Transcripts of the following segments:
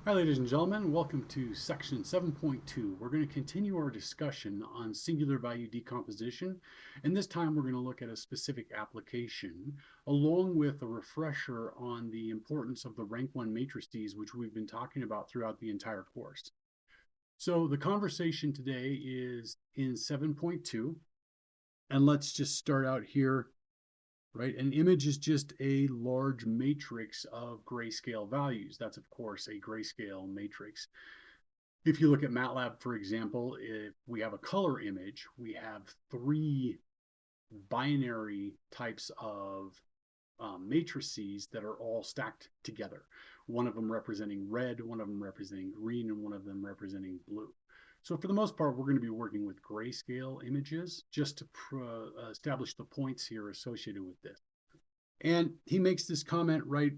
Hi, ladies and gentlemen. Welcome to section 7.2. We're going to continue our discussion on singular value decomposition, and this time we're going to look at a specific application, along with a refresher on the importance of the rank 1 matrices, which we've been talking about throughout the entire course. So the conversation today is in 7.2, and let's just start out here, right? An image is just a large matrix of grayscale values. That's, of course, a grayscale matrix. If you look at MATLAB, for example, if we have a color image, we have three binary types of matrices that are all stacked together. One of them representing red, one of them representing green, and one of them representing blue. So for the most part, we're going to be working with grayscale images just to establish the points here associated with this. And he makes this comment, right?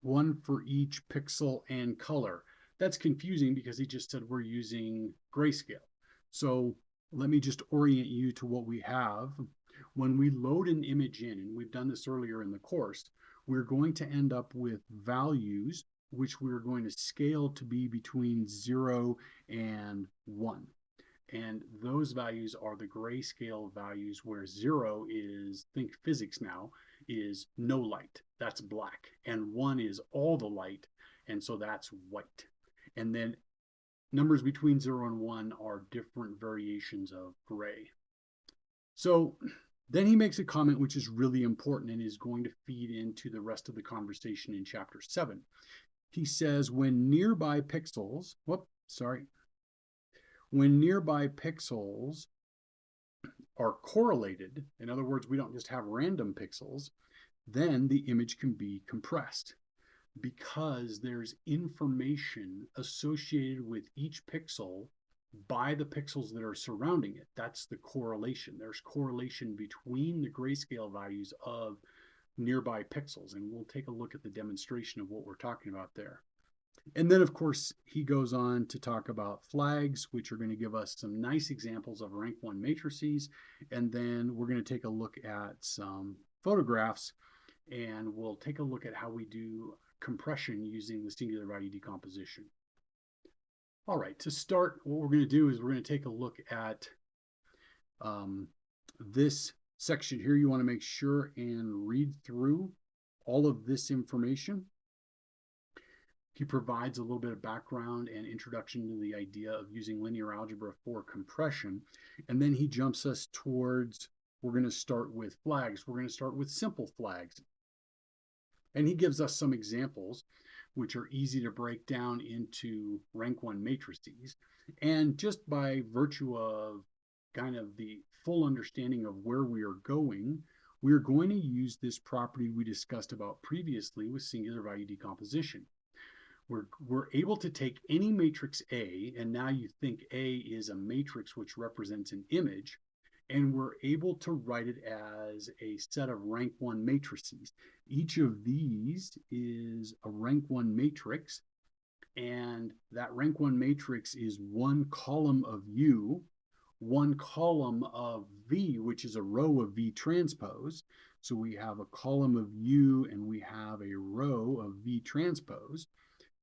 One for each pixel and color. That's confusing because he just said we're using grayscale. So let me just orient you to what we have. When we load an image in, and we've done this earlier in the course, we're going to end up with values which we're going to scale to be between 0 and 1. And those values are the grayscale values where 0 is, think physics now, is no light. That's black. And 1 is all the light. And so that's white. And then numbers between 0 and 1 are different variations of gray. So then he makes a comment which is really important and is going to feed into the rest of the conversation in chapter 7. He says when nearby pixels, when nearby pixels are correlated, in other words, we don't just have random pixels, then the image can be compressed because there's information associated with each pixel by the pixels that are surrounding it. That's the correlation. There's correlation between the grayscale values of nearby pixels, and we'll take a look at the demonstration of what we're talking about there. And then, of course, he goes on to talk about flags, which are going to give us some nice examples of rank 1 matrices. And then we're going to take a look at some photographs, and we'll take a look at how we do compression using the singular value decomposition. All right, to start, what we're going to do is we're going to take a look at this section here. You want to make sure and read through all of this information. He provides a little bit of background and introduction to the idea of using linear algebra for compression. And then he jumps us towards, we're going to start with flags. We're going to start with simple flags. And he gives us some examples which are easy to break down into rank 1 matrices. And just by virtue of kind of the full understanding of where we are going, we're going to use this property we discussed about previously with singular value decomposition. We're able to take any matrix A, and now you think A is a matrix which represents an image, and we're able to write it as a set of rank 1 matrices. Each of these is a rank 1 matrix, and that rank 1 matrix is one column of U, one column of V, which is a row of V transpose. So we have a column of U and we have a row of V transpose.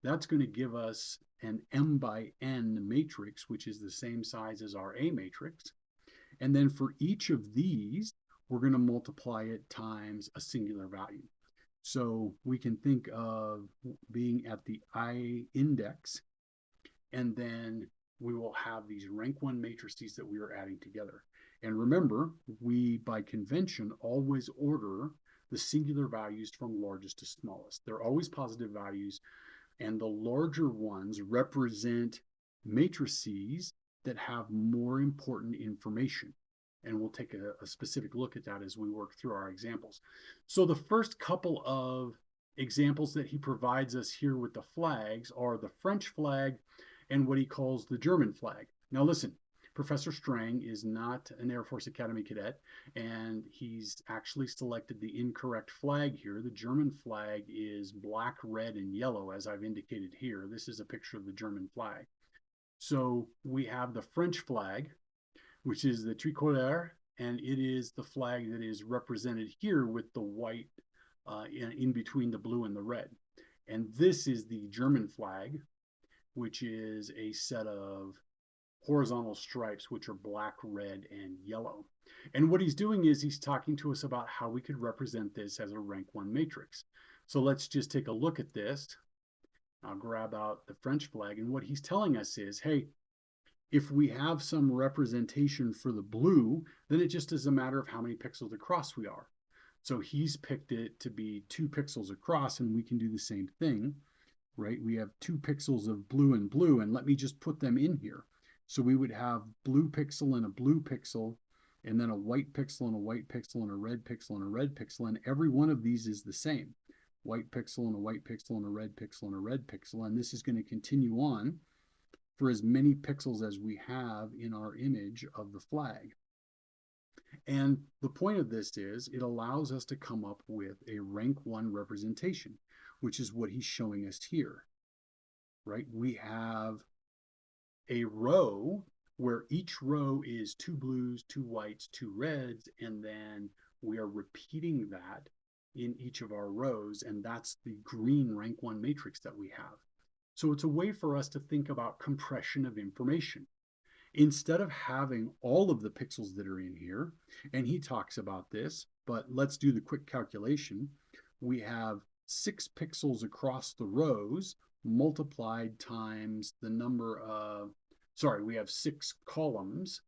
That's going to give us an m by n matrix, which is the same size as our A matrix. And then for each of these, we're going to multiply it times a singular value. So we can think of being at the I index, and then we will have these rank 1 matrices that we are adding together. And remember, we, by convention, always order the singular values from largest to smallest. They're always positive values, and the larger ones represent matrices that have more important information. And we'll take a specific look at that as we work through our examples. So the first couple of examples that he provides us here with the flags are the French flag and what he calls the German flag. Now listen, Professor Strang is not an Air Force Academy cadet, and he's actually selected the incorrect flag here. The German flag is black, red, and yellow, as I've indicated here. This is a picture of the German flag. So we have the French flag, which is the tricolore, and it is the flag that is represented here with the white in between the blue and the red. And this is the German flag, which is a set of horizontal stripes, which are black, red, and yellow. And what he's doing is he's talking to us about how we could represent this as a rank 1 matrix. So let's just take a look at this. I'll grab out the French flag, and what he's telling us is, hey, if we have some representation for the blue, then it just is a matter of how many pixels across we are. So he's picked it to be 2 pixels across, and we can do the same thing, right? We have 2 pixels of blue, and let me just put them in here. So we would have blue pixel and a blue pixel, and then a white pixel and a white pixel and a red pixel and a red pixel, and every one of these is the same. White pixel and a white pixel and a red pixel and a red pixel, and this is going to continue on for as many pixels as we have in our image of the flag. And the point of this is it allows us to come up with a rank 1 representation, which is what he's showing us here, right? We have a row where each row is 2 blues, 2 whites, 2 reds, and then we are repeating that in each of our rows, and that's the green rank 1 matrix that we have. So it's a way for us to think about compression of information. Instead of having all of the pixels that are in here, and he talks about this, but let's do the quick calculation. We have 6 pixels across the rows multiplied times the number of, we have 6 columns.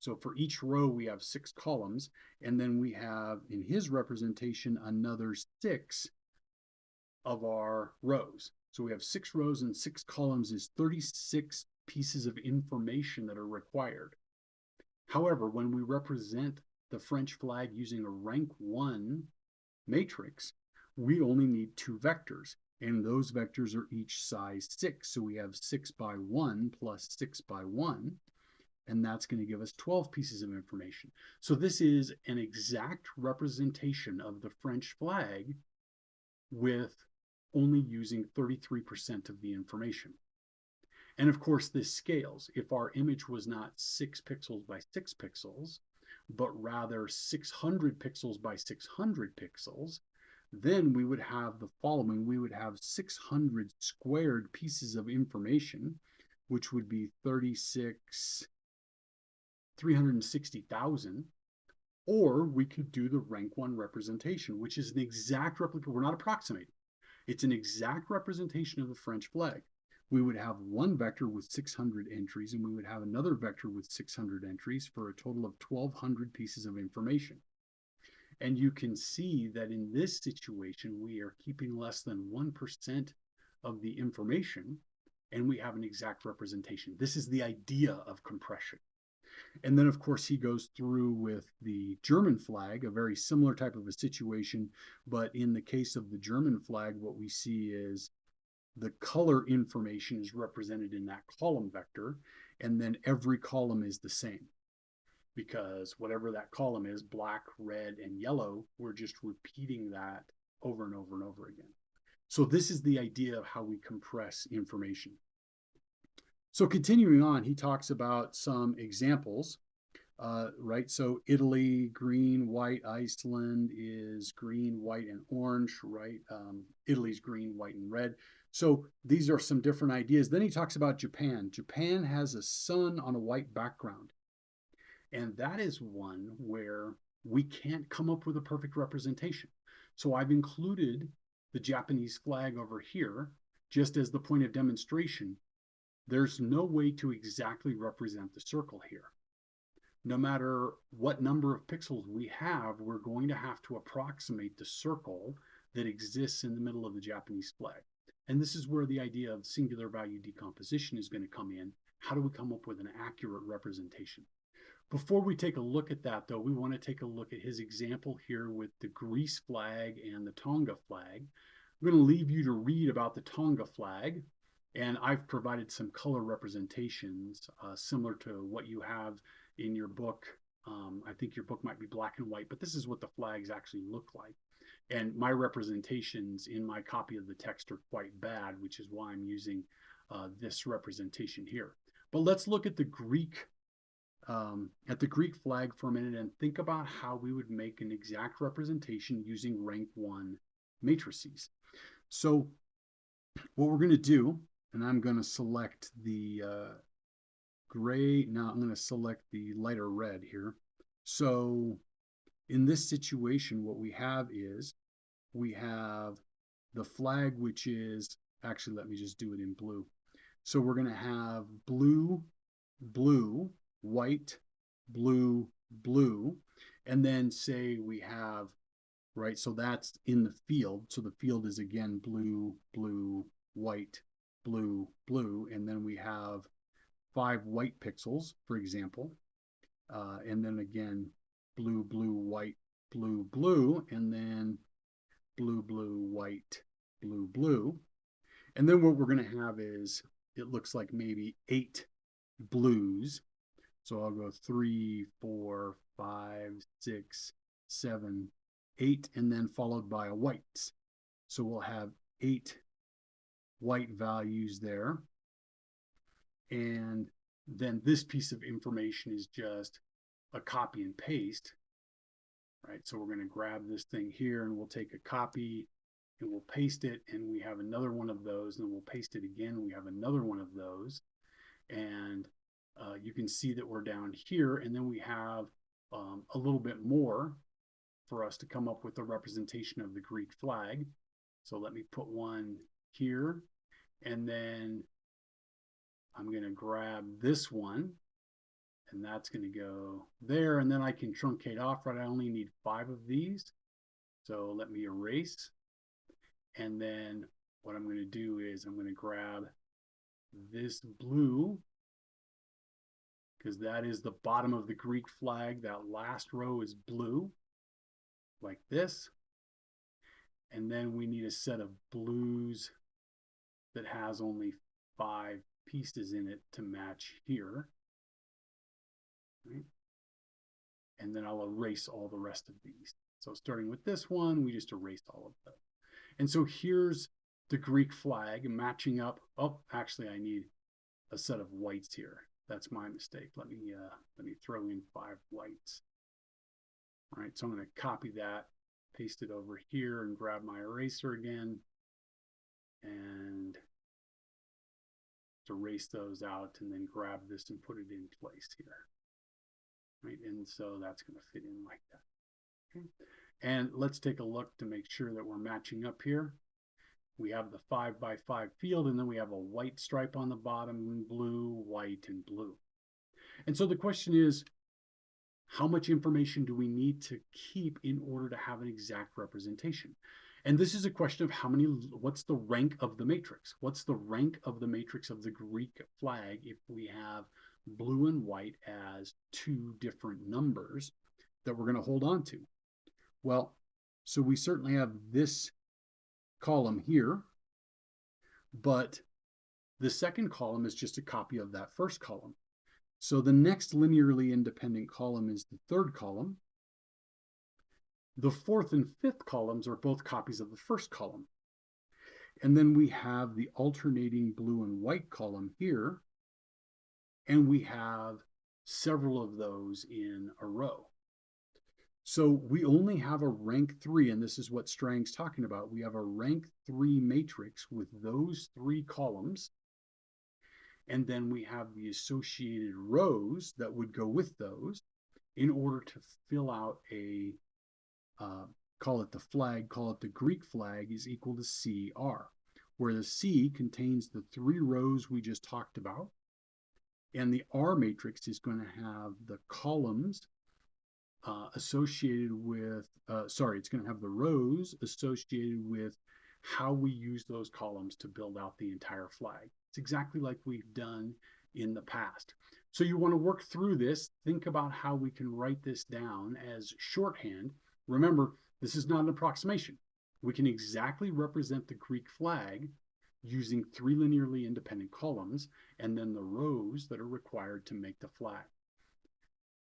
So for each row, we have 6 columns, and then we have, in his representation, another 6 of our rows. So we have 6 rows and 6 columns is 36 pieces of information that are required. However, when we represent the French flag using a rank 1 matrix, we only need 2 vectors, and those vectors are each size 6. So we have 6 by 1 plus 6 by 1, and that's going to give us 12 pieces of information. So this is an exact representation of the French flag with only using 33% of the information. And of course, this scales. If our image was not 6 pixels by 6 pixels, but rather 600 pixels by 600 pixels, then we would have the following. We would have 600 squared pieces of information, which would be 360,000. Or we could do the rank 1 representation, which is an exact replica. We're not approximating. It's an exact representation of the French flag. We would have one vector with 600 entries, and we would have another vector with 600 entries for a total of 1,200 pieces of information. And you can see that in this situation, we are keeping less than 1% of the information, and we have an exact representation. This is the idea of compression. And then, of course, he goes through with the German flag, a very similar type of a situation. But in the case of the German flag, what we see is the color information is represented in that column vector, and then every column is the same. Because whatever that column is, black, red, and yellow, we're just repeating that over and over and over again. So this is the idea of how we compress information. So continuing on, he talks about some examples, right? So Italy, green, white. Iceland is green, white, and orange, right? Italy's green, white, and red. So these are some different ideas. Then he talks about Japan. Japan has a sun on a white background. And that is one where we can't come up with a perfect representation. So I've included the Japanese flag over here just as the point of demonstration. There's no way to exactly represent the circle here. No matter what number of pixels we have, we're going to have to approximate the circle that exists in the middle of the Japanese flag. And this is where the idea of singular value decomposition is going to come in. How do we come up with an accurate representation? Before we take a look at that, though, we want to take a look at his example here with the Greece flag and the Tonga flag. I'm going to leave you to read about the Tonga flag, and I've provided some color representations similar to what you have in your book. I think your book might be black and white, but this is what the flags actually look like. And my representations in my copy of the text are quite bad, which is why I'm using this representation here. But let's look at the Greek flag for a minute and think about how we would make an exact representation using rank 1 matrices. So what we're going to do, and I'm going to select the gray. Now I'm going to select the lighter red here. So in this situation, what we have is we have the flag, which is actually, let me just do it in blue. So we're going to have blue, blue, white, blue, blue, and then say we have, right? So that's in the field. So the field is again blue, blue, white, blue, blue, and then we have 5 white pixels, for example, and then again blue, blue, white, blue, blue, and then blue, blue, white, blue, blue. And then what we're going to have is, it looks like maybe 8 blues. So I'll go 3, 4, 5, 6, 7, 8, and then followed by a whites. So we'll have 8 white values there. And then this piece of information is just a copy and paste, right? So we're going to grab this thing here and we'll take a copy and we'll paste it, and we have another one of those, and we'll paste it again, and we have another one of those. And you can see that we're down here, and then we have a little bit more for us to come up with a representation of the Greek flag. So let me put one here, and then I'm going to grab this one, and that's going to go there, and then I can truncate off, right? I only need 5 of these. So let me erase. And then what I'm going to do is I'm going to grab this blue, because that is the bottom of the Greek flag. That last row is blue, like this. And then we need a set of blues that has only 5 pieces in it to match here. Right? And then I'll erase all the rest of these. So starting with this one, we just erased all of them. And so here's the Greek flag matching up. Oh, actually, I need a set of whites here. That's my mistake. Let me throw in 5 whites. All right, so I'm going to copy that, paste it over here, and grab my eraser again, and erase those out, and then grab this and put it in place here. Right, and so that's going to fit in like that. Okay. And let's take a look to make sure that we're matching up here. We have the 5 by 5 field, and then we have a white stripe on the bottom, blue, white, and blue. And so the question is, how much information do we need to keep in order to have an exact representation? And this is a question of what's the rank of the matrix? What's the rank of the matrix of the Greek flag if we have blue and white as 2 different numbers that we're going to hold on to? Well, so we certainly have this column here, but the second column is just a copy of that first column. So the next linearly independent column is the third column. The fourth and fifth columns are both copies of the first column. And then we have the alternating blue and white column here, and we have several of those in a row. So we only have a rank 3, and this is what Strang's talking about. We have a rank 3 matrix with those 3 columns, and then we have the associated rows that would go with those in order to fill out a, call it the flag, call it the Greek flag, is equal to CR, where the C contains the 3 rows we just talked about, and the R matrix is going to have the columns associated with, it's going to have the rows associated with how we use those columns to build out the entire flag. It's exactly like we've done in the past. So you want to work through this, think about how we can write this down as shorthand. Remember, this is not an approximation. We can exactly represent the Greek flag using 3 linearly independent columns and then the rows that are required to make the flag.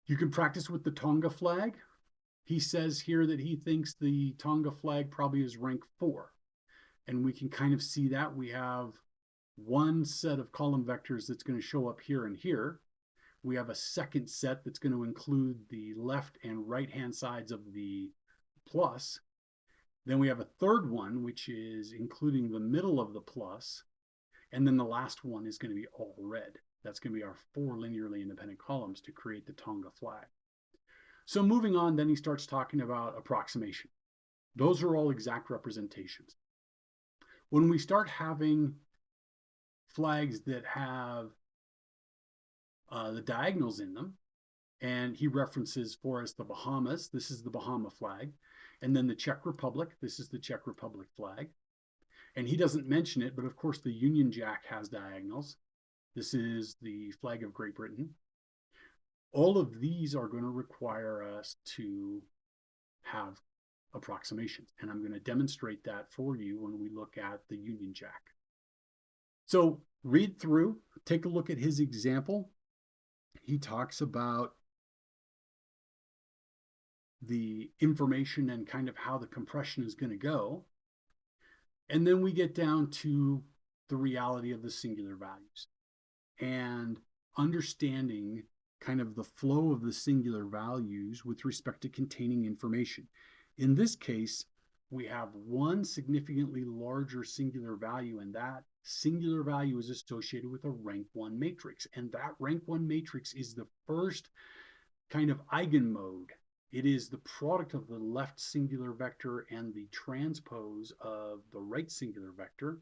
You can practice with the Tonga flag. He says here that he thinks the Tonga flag probably is rank 4. And we can kind of see that. We have one set of column vectors that's going to show up here and here. We have a second set that's going to include the left and right hand sides of the plus. Then we have a third one, which is including the middle of the plus. And then the last one is going to be all red. That's going to be our 4 linearly independent columns to create the Tonga flag. So moving on, then he starts talking about approximation. Those are all exact representations. When we start having flags that have the diagonals in them, and he references for us the Bahamas, this is the Bahama flag, and then the Czech Republic, this is the Czech Republic flag. And he doesn't mention it, but of course the Union Jack has diagonals. This is the flag of Great Britain. All of these are going to require us to have approximations, and I'm going to demonstrate that for you when we look at the Union Jack. So read through, take a look at his example. He talks about the information and kind of how the compression is going to go. And then we get down to the reality of the singular values and understanding kind of the flow of the singular values with respect to containing information. In this case, we have one significantly larger singular value, and that singular value is associated with a rank 1 matrix. And that rank 1 matrix is the first kind of eigenmode. It is the product of the left singular vector and the transpose of the right singular vector.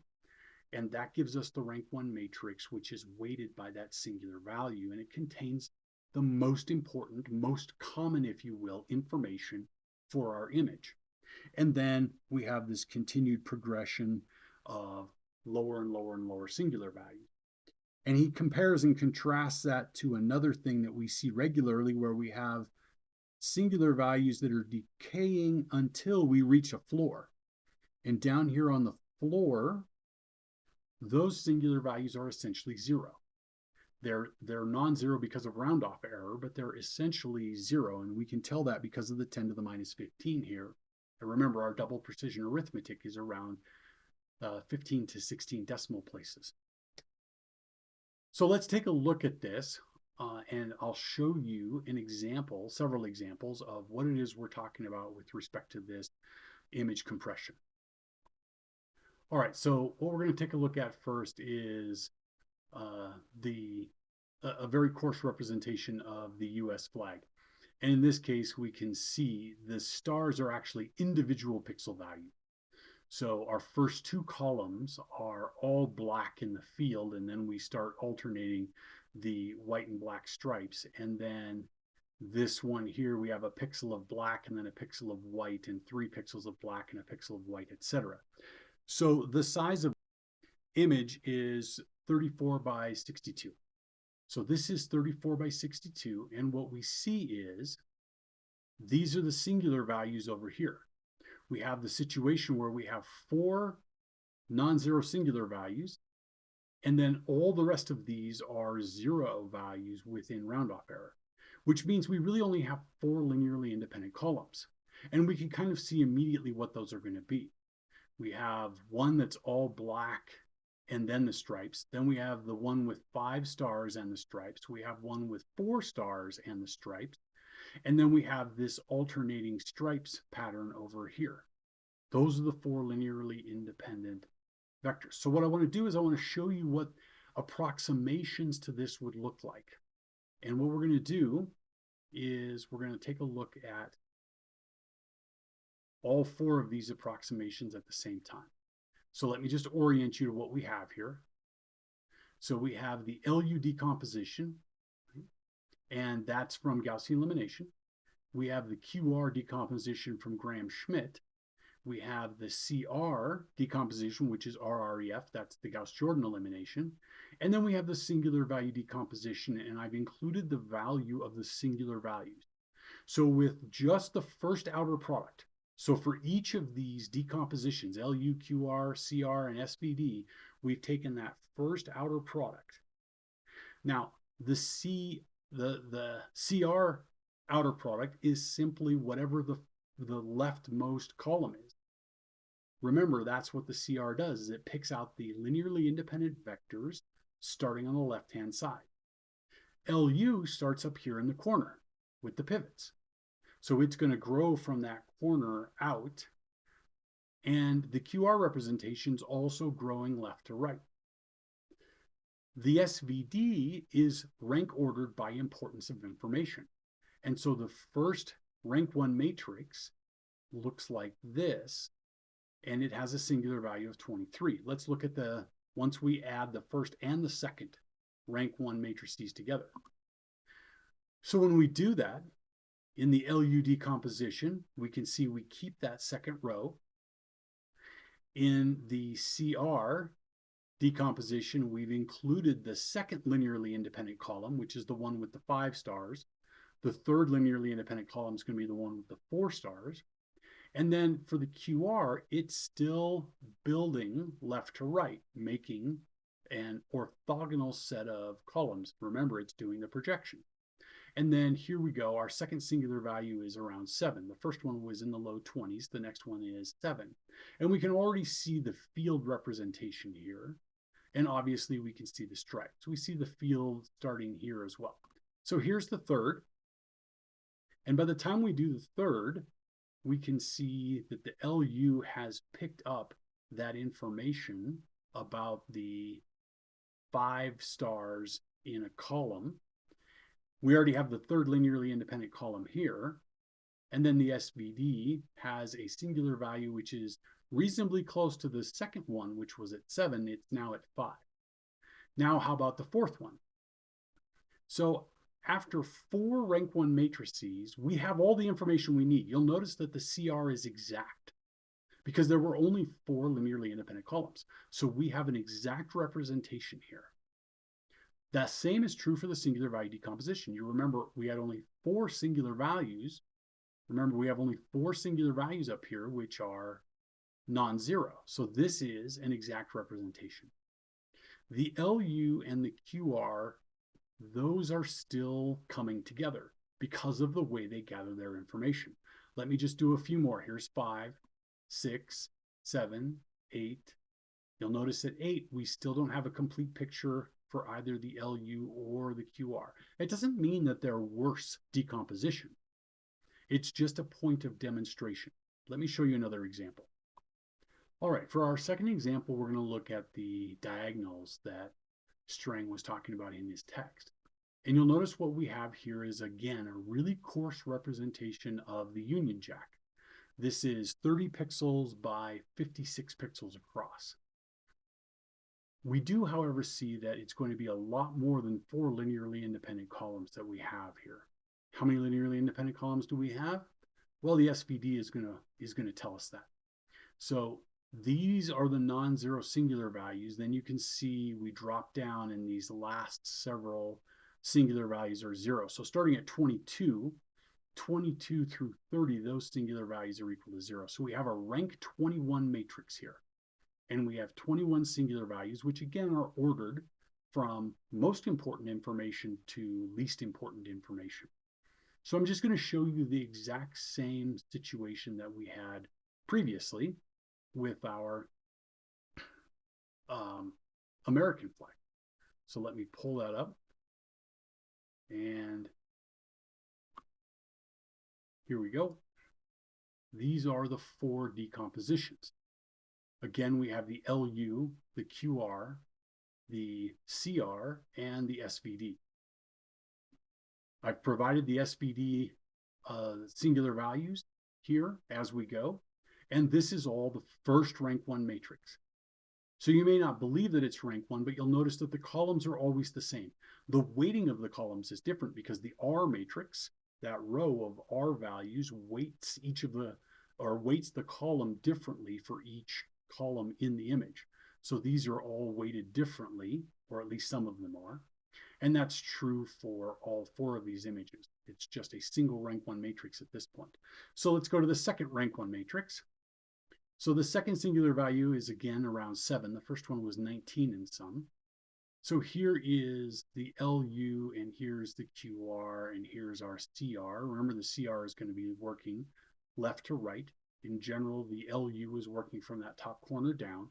And that gives us the rank 1 matrix, which is weighted by that singular value. And it contains the most important, most common, if you will, information for our image. And then we have this continued progression of lower and lower and lower singular values. And he compares and contrasts that to another thing that we see regularly, where we have singular values that are decaying until we reach a floor. And down here on the floor, those singular values are essentially zero. They're non-zero because of round-off error, but they're essentially zero, and we can tell that because of the 10 to the minus 15 here. And remember, our double precision arithmetic is around 15 to 16 decimal places. So let's take a look at this, and I'll show you an example, several examples of what it is we're talking about with respect to this image compression. All right, so what we're going to take a look at first is a very coarse representation of the US flag. And in this case, we can see the stars are actually individual pixel value. So our first two columns are all black in the field, and then we start alternating the white and black stripes. And then this one here, we have a pixel of black and then a pixel of white and 3 pixels of black and a pixel of white, etc. So the size of the image is 34 by 62. So this is 34 by 62, and what we see is these are the singular values over here. We have the situation where we have 4 non-zero singular values, and then all the rest of these are 0 values within round-off error, which means we really only have 4 linearly independent columns. And we can kind of see immediately what those are going to be. We have one that's all black and then the stripes. Then we have the one with 5 stars and the stripes. We have one with 4 stars and the stripes. And then we have this alternating stripes pattern over here. Those are the 4 linearly independent vectors. So what I want to do is I want to show you what approximations to this would look like. And what we're going to do is we're going to take a look at all 4 of these approximations at the same time. So let me just orient you to what we have here. So we have the LU decomposition, and that's from Gaussian elimination. We have the QR decomposition from Graham-Schmidt. We have the CR decomposition, which is RREF, that's the Gauss-Jordan elimination. And then we have the singular value decomposition, and I've included the value of the singular values. So with just the first outer product, so for each of these decompositions, LU, QR, CR, and SVD, we've taken that first outer product. Now, the CR outer product is simply whatever the leftmost column is. Remember, that's what the CR does, is it picks out the linearly independent vectors starting on the left-hand side. LU starts up here in the corner with the pivots. So it's going to grow from that corner out And the QR representation is also growing left to right. The SVD is rank ordered by importance of information. And so the first rank 1 matrix looks like this, and it has a singular value of 23. Let's look at once we add the first and the second rank 1 matrices together. So when we do that, in the LU decomposition, we can see we keep that second row. In the CR decomposition, we've included the second linearly independent column, which is the one with the 5 stars. The third linearly independent column is going to be the one with the 4 stars. And then for the QR, it's still building left to right, making an orthogonal set of columns. Remember, it's doing the projection. And then here we go. Our second singular value is around 7. The first one was in the low 20s. The next one is 7. And we can already see the field representation here. And obviously, we can see the stripes. We see the field starting here as well. So here's the third. And by the time we do the third, we can see that the LU has picked up that information about the 5 stars in a column. We already have the third linearly independent column here. And then the SVD has a singular value, which is reasonably close to the second one, which was at 7. It's now at 5. Now, how about the fourth one? So after 4 rank 1 matrices, we have all the information we need. You'll notice that the CR is exact because there were only 4 linearly independent columns. So we have an exact representation here. That same is true for the singular value decomposition. You remember we had only 4 singular values. Remember, we have only 4 singular values up here, which are non-zero. So this is an exact representation. The LU and the QR, those are still coming together because of the way they gather their information. Let me just do a few more. Here's 5, 6, 7, 8. You'll notice at 8, we still don't have a complete picture for either the LU or the QR. It doesn't mean that they're worse decomposition. It's just a point of demonstration. Let me show you another example. All right, for our second example, we're going to look at the diagonals that Strang was talking about in his text. And you'll notice what we have here is, again, a really coarse representation of the Union Jack. This is 30 pixels by 56 pixels across. We do, however, see that it's going to be a lot more than 4 linearly independent columns that we have here. How many linearly independent columns do we have? Well, the SVD is going to tell us that. So these are the non-zero singular values. Then you can see we drop down and these last several singular values are 0. So starting at 22 through 30, those singular values are equal to 0. So we have a rank 21 matrix here. And we have 21 singular values, which again are ordered from most important information to least important information. So I'm just going to show you the exact same situation that we had previously with our American flag. So let me pull that up. And here we go. These are the 4 decompositions. Again, we have the LU, the QR, the CR, and the SVD. I've provided the SVD singular values here as we go, and this is all the first rank 1 matrix. So you may not believe that it's rank 1, but you'll notice that the columns are always the same. The weighting of the columns is different because the R matrix, that row of R values, weights the column differently for each column in the image. So these are all weighted differently, or at least some of them are. And that's true for all 4 of these images. It's just a single rank 1 matrix at this point. So let's go to the second rank 1 matrix. So the second singular value is again around 7. The first one was 19 in some. So here is the LU, and here's the QR, and here's our CR. Remember, the CR is going to be working left to right. In general, the LU is working from that top corner down,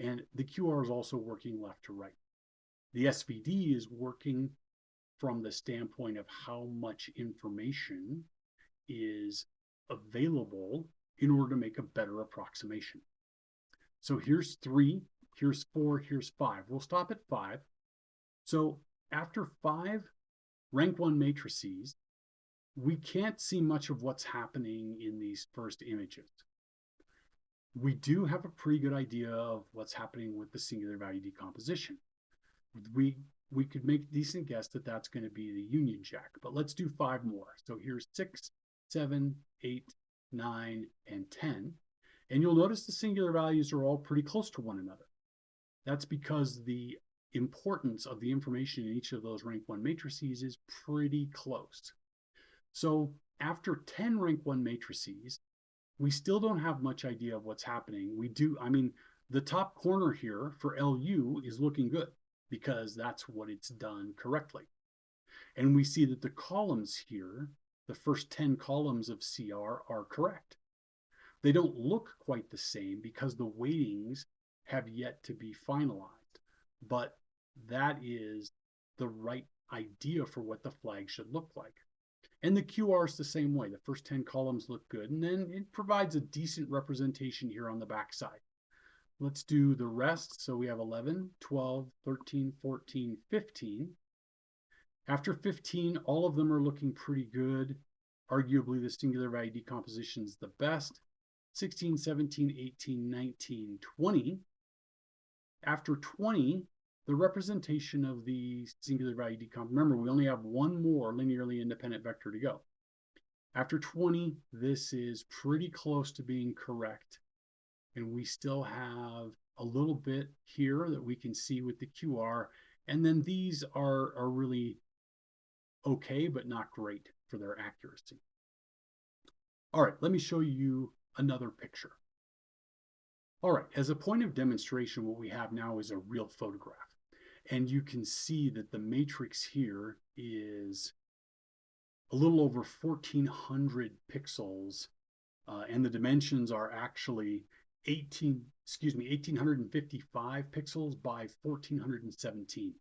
and the QR is also working left to right. The SVD is working from the standpoint of how much information is available in order to make a better approximation. So here's 3, here's 4, here's 5. We'll stop at 5. So after 5 rank 1 matrices, we can't see much of what's happening in these first images. We do have a pretty good idea of what's happening with the singular value decomposition. We could make a decent guess that that's going to be the Union Jack, but let's do 5 more. So here's 6, 7, 8, 9, and 10. And you'll notice the singular values are all pretty close to one another. That's because the importance of the information in each of those rank 1 matrices is pretty close. So after 10 rank 1 matrices, we still don't have much idea of what's happening. The top corner here for LU is looking good because that's what it's done correctly. And we see that the columns here, the first 10 columns of CR, are correct. They don't look quite the same because the weightings have yet to be finalized, but that is the right idea for what the flag should look like. And the QR is the same way. The first 10 columns look good, and then it provides a decent representation here on the back side. Let's do the rest. So we have 11, 12, 13, 14, 15. After 15, all of them are looking pretty good. Arguably, the singular value decomposition is the best. 16, 17, 18, 19, 20. After 20, the representation of the singular value decomposition, remember, we only have one more linearly independent vector to go. After 20, this is pretty close to being correct. And we still have a little bit here that we can see with the QR. And then these are really okay, but not great for their accuracy. All right, let me show you another picture. All right, as a point of demonstration, what we have now is a real photograph. And you can see that the matrix here is a little over 1,400 pixels, and the dimensions are actually 1,855 pixels by 1,417.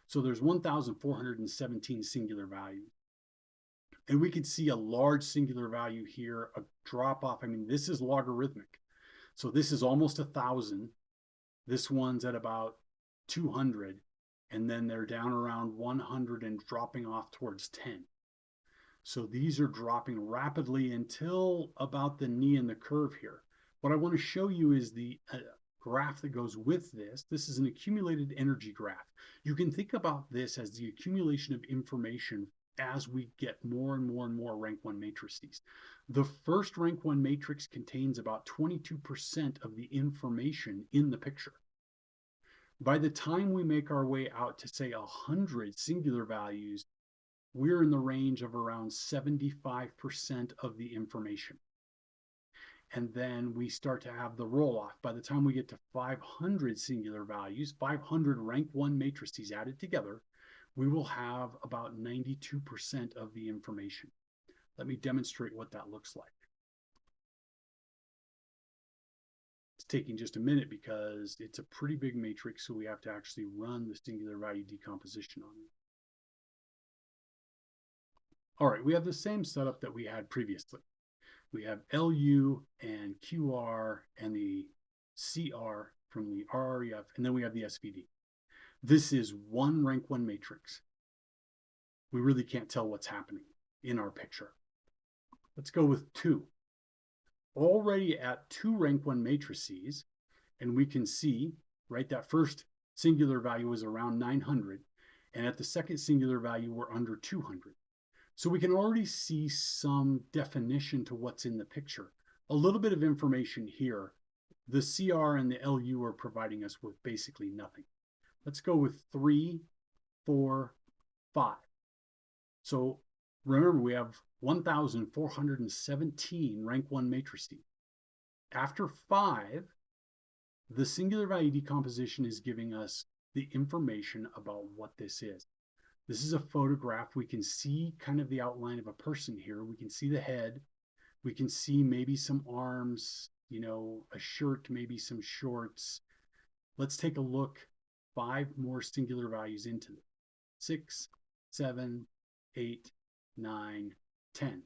So there's 1,417 singular values. And we can see a large singular value here, a drop off. This is logarithmic. So this is almost 1,000. This one's at about 200. And then they're down around 100 and dropping off towards 10. So these are dropping rapidly until about the knee in the curve here. What I want to show you is the graph that goes with this. This is an accumulated energy graph. You can think about this as the accumulation of information as we get more and more and more rank 1 matrices. The first rank 1 matrix contains about 22% of the information in the picture. By the time we make our way out to, say, 100 singular values, we're in the range of around 75% of the information. And then we start to have the roll-off. By the time we get to 500 singular values, 500 rank 1 matrices added together, we will have about 92% of the information. Let me demonstrate what that looks like. It's taking just a minute because it's a pretty big matrix, so we have to actually run the singular value decomposition on it. All right, we have the same setup that we had previously. We have LU and QR and the CR from the RREF, and then we have the SVD. This is one rank 1 matrix. We really can't tell what's happening in our picture. Let's go with 2. Already at 2 rank 1 matrices, and we can see, right, that first singular value is around 900, and at the second singular value, we're under 200. So we can already see some definition to what's in the picture. A little bit of information here. The CR and the LU are providing us with basically nothing. Let's go with 3, 4, 5. So remember, we have 1,417 rank 1 matrices. After 5, the singular value decomposition is giving us the information about what this is. This is a photograph. We can see kind of the outline of a person here. We can see the head. We can see maybe some arms, a shirt, maybe some shorts. Let's take a look. 5 more singular values into it. 6, 7, 8, 9, 10.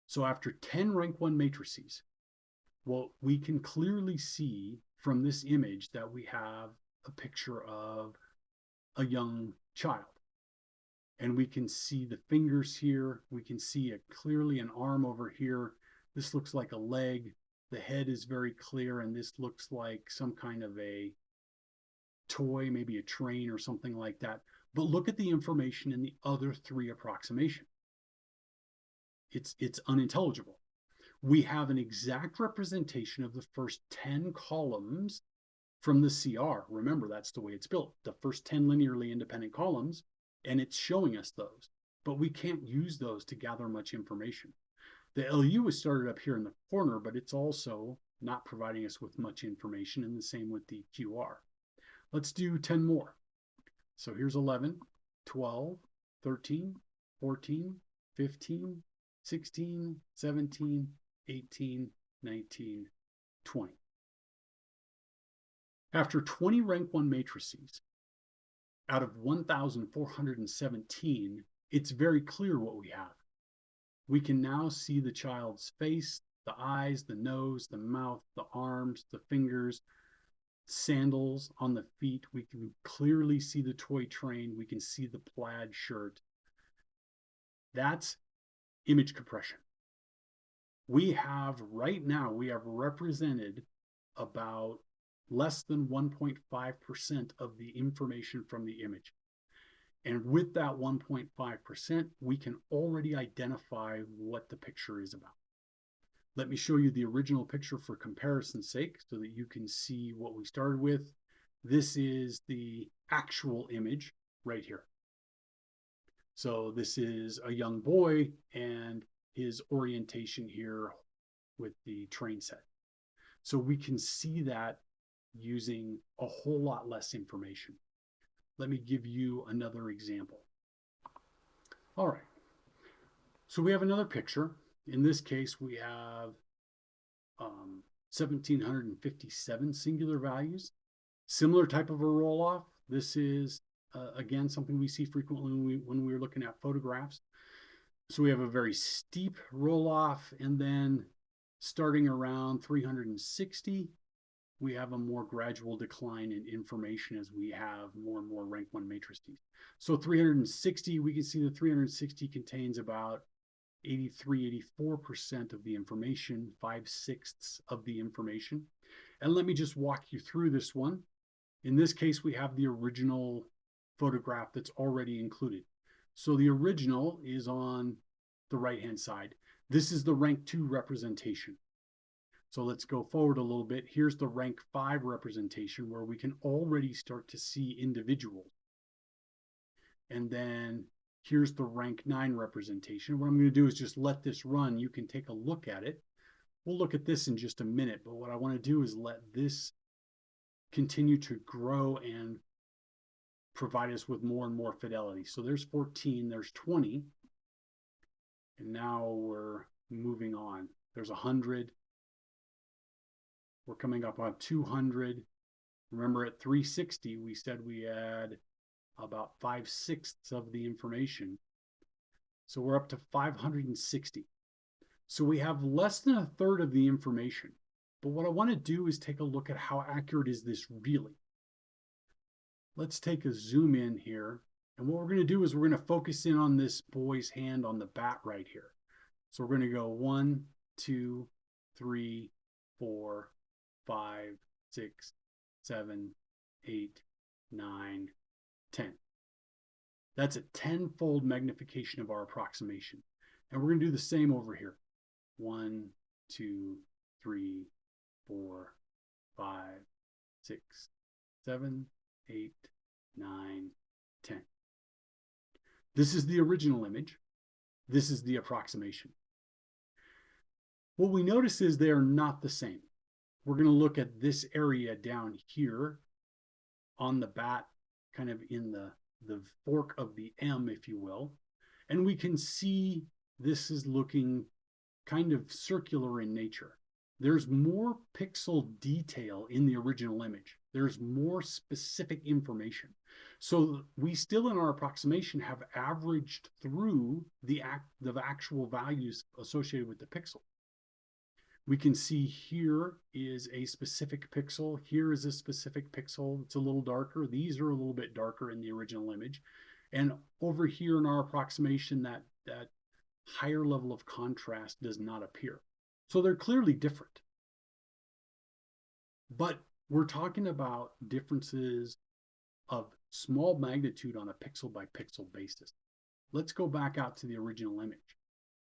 So after 10 rank 1 matrices, well, we can clearly see from this image that we have a picture of a young child. And we can see the fingers here. We can see clearly an arm over here. This looks like a leg. The head is very clear, and this looks like some kind of a toy, maybe a train or something like that. But look at the information in the other 3 approximations. It's unintelligible. We have an exact representation of the first 10 columns from the CR. Remember, that's the way it's built. The first 10 linearly independent columns, and it's showing us those. But we can't use those to gather much information. The LU is started up here in the corner, but it's also not providing us with much information, and the same with the QR. Let's do 10 more. So here's 11, 12, 13, 14, 15, 16, 17, 18, 19, 20. After 20 rank 1 matrices out of 1,417, it's very clear what we have. We can now see the child's face, the eyes, the nose, the mouth, the arms, the fingers, sandals on the feet. We can clearly see the toy train. We can see the plaid shirt. That's image compression. We have represented about less than 1.5% of the information from the image. And with that 1.5%, we can already identify what the picture is about. Let me show you the original picture for comparison's sake so that you can see what we started with. This is the actual image right here. So this is a young boy and his orientation here with the train set. So we can see that using a whole lot less information. Let me give you another example. All right. So we have another picture. In this case, we have 1,757 singular values. Similar type of a roll-off. This is, again, something we see frequently when we're looking at photographs. So we have a very steep roll-off, and then starting around 360, we have a more gradual decline in information as we have more and more rank 1 matrices. So 360, we can see that 360 contains about 83, 84% of the information, 5/6 of the information. And let me just walk you through this one. In this case, we have the original photograph that's already included. So the original is on the right-hand side. This is the rank 2 representation. So let's go forward a little bit. Here's the rank 5 representation where we can already start to see individuals. And then here's the rank 9 representation. What I'm going to do is just let this run. You can take a look at it. We'll look at this in just a minute, but what I want to do is let this continue to grow and provide us with more and more fidelity. So there's 14, there's 20, and now we're moving on. There's 100. We're coming up on 200. Remember, at 360, we said we had about 5/6 of the information. So we're up to 560. So we have less than a third of the information. But what I want to do is take a look at how accurate is this really. Let's take a zoom in here. And what we're going to do is we're going to focus in on this boy's hand on the bat right here. So we're going to go 1, 2, 3, 4, 5, 6, 7, 8, 9, 10. That's a 10-fold magnification of our approximation. And we're going to do the same over here. 1, 2, 3, 4, 5, 6, 7, 8, 9, 10. This is the original image. This is the approximation. What we notice is they are not the same. We're going to look at this area down here on the bat, kind of in the fork of the M, if you will. And we can see this is looking kind of circular in nature. There's more pixel detail in the original image. There's more specific information. So we still in our approximation have averaged through the actual values associated with the pixel. We can see here is a specific pixel. Here is a specific pixel. It's a little darker. These are a little bit darker in the original image. And over here in our approximation, that higher level of contrast does not appear. So they're clearly different. But we're talking about differences of small magnitude on a pixel by pixel basis. Let's go back out to the original image.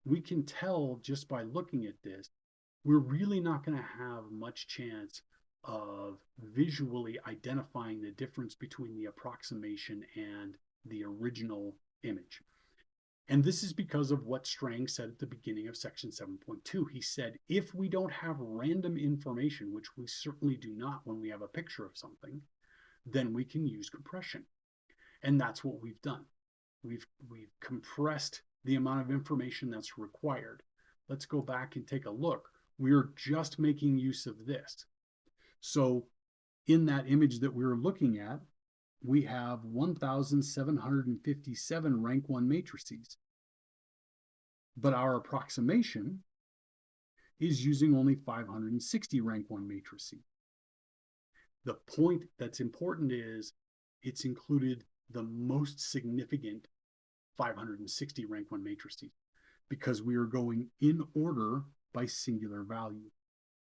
We can tell just by looking at this, we're really not going to have much chance of visually identifying the difference between the approximation and the original image. And this is because of what Strang said at the beginning of section 7.2. He said, if we don't have random information, which we certainly do not when we have a picture of something, then we can use compression. And that's what we've done. We've compressed the amount of information that's required. Let's go back and take a look. We're just making use of this. So in that image that we're looking at, we have 1,757 rank 1 matrices. But our approximation is using only 560 rank 1 matrices. The point that's important is it's included the most significant 560 rank 1 matrices because we are going in order by singular value,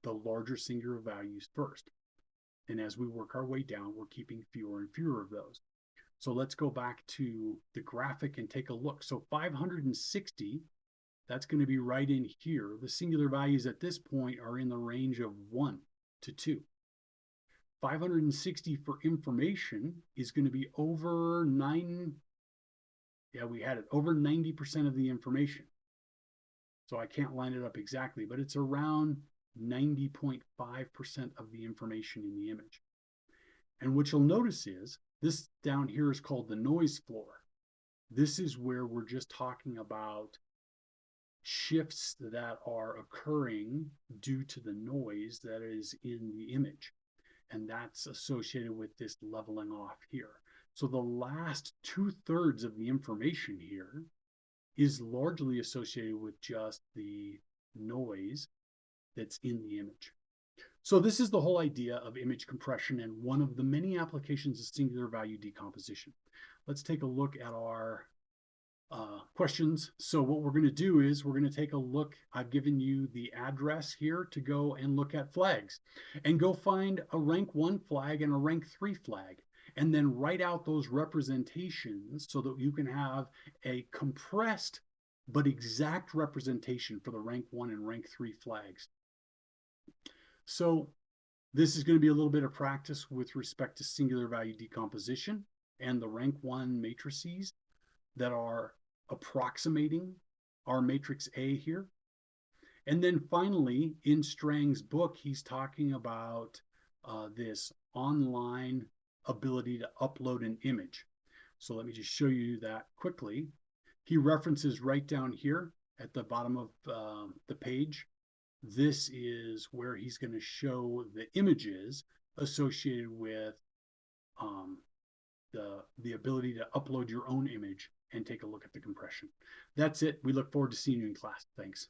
the larger singular values first. And as we work our way down, we're keeping fewer and fewer of those. So let's go back to the graphic and take a look. So 560, that's going to be right in here. The singular values at this point are in the range of 1 to 2. 560 for information is going to be over 90% of the information. So I can't line it up exactly, but it's around 90.5% of the information in the image. And what you'll notice is this down here is called the noise floor. This is where we're just talking about shifts that are occurring due to the noise that is in the image. And that's associated with this leveling off here. So the last 2/3 of the information here is largely associated with just the noise that's in the image. So this is the whole idea of image compression and one of the many applications of singular value decomposition. Let's take a look at our questions. So what we're going to do is we're going to take a look. I've given you the address here to go and look at flags and go find a rank 1 flag and a rank 3 flag and then write out those representations so that you can have a compressed but exact representation for the rank 1 and rank 3 flags. So this is going to be a little bit of practice with respect to singular value decomposition and the rank 1 matrices that are approximating our matrix A here. And then finally, in Strang's book, he's talking about this online ability to upload an image. So let me just show you that quickly. He references right down here at the bottom of the page. This is where he's going to show the images associated with the ability to upload your own image and take a look at the compression. That's it. We look forward to seeing you in class. Thanks.